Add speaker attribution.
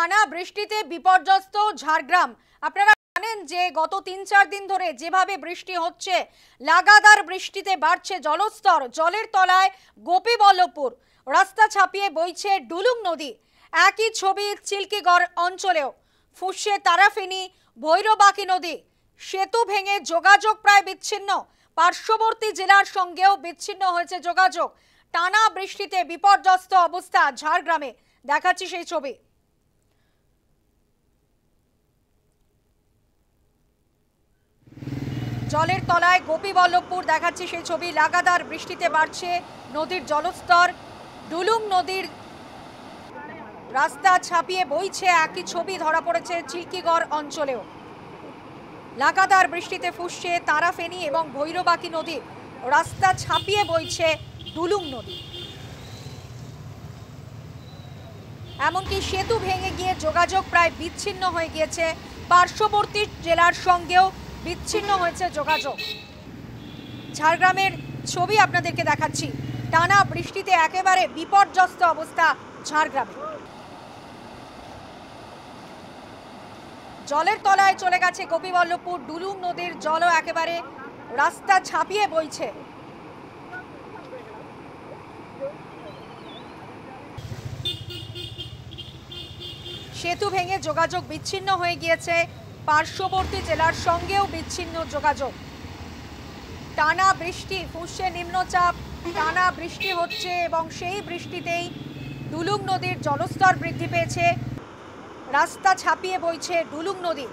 Speaker 1: টানা বৃষ্টিতে বিপর্যস্ত ঝাড়গ্রাম। আপনারা জানেন যে গত ৩-৪ দিন ধরে যেভাবে বৃষ্টি হচ্ছে, লাগাতার বৃষ্টিতে বাড়ছে জলস্তর। জলের তলায় গোপীবল্লভপুর, রাস্তা ছাপিয়ে বইছে ডুলুং নদী। একই ছবি চিল্কিগড় অঞ্চলেও। ফুঁসছে তারাফেনী, ভৈরবাকি নদী। সেতু ভেঙে যোগাযোগ প্রায় বিচ্ছিন্ন। পার্শ্ববর্তী জেলার সঙ্গেও বিচ্ছিন্ন হয়েছে যোগাযোগ। টানা বৃষ্টিতে বিপর্যস্ত অবস্থা ঝাড়গ্রামে। দেখাচ্ছি সেই ছবি। জলের তলায় গোপীবল্লভপুর, দেখাচ্ছি সেই ছবি। লাগাতার বৃষ্টিতে বাড়ছে নদীর জলস্তর। ডুলুং নদীর রাস্তা ছাপিয়ে বইছে একই ছবি ধরা পড়েছে চিল্কিগড় অঞ্চলেও। লাগাতার বৃষ্টিতে ফুঁসছে তারাফেনী এবং ভৈরবাকি নদী। রাস্তা ছাপিয়ে বইছে ডুলুং নদী। এমনকি সেতু ভেঙে গিয়ে যোগাযোগ প্রায় বিচ্ছিন্ন হয়ে গিয়েছে। পার্শ্ববর্তী জেলার সঙ্গেও বিচ্ছিন্ন হয়েছে যোগাযোগ। ঝাড়গ্রামের ছবি আপনাদেরকে দেখাচ্ছি। টানা বৃষ্টিতে একেবারে বিপর্যস্ত অবস্থা ঝাড়গ্রামে। জলের তলায় চলে গেছে গোপীবল্লভপুর। ডুলুং নদীর জলও একেবারে রাস্তা ছাপিয়ে বইছে। সেতু ভেঙে যোগাযোগ বিচ্ছিন্ন হয়ে গিয়েছে। পার্শ্ববর্তী জেলার সঙ্গেও বিচ্ছিন্ন যোগাযোগ। টানা বৃষ্টি, ফুঁসছে নিম্নচাপ, টানা বৃষ্টি হচ্ছে এবং সেই বৃষ্টিতেই ডুলুং নদীর জলস্তর বৃদ্ধি পেয়েছে। রাস্তা ছাপিয়ে বইছে ডুলুং নদী।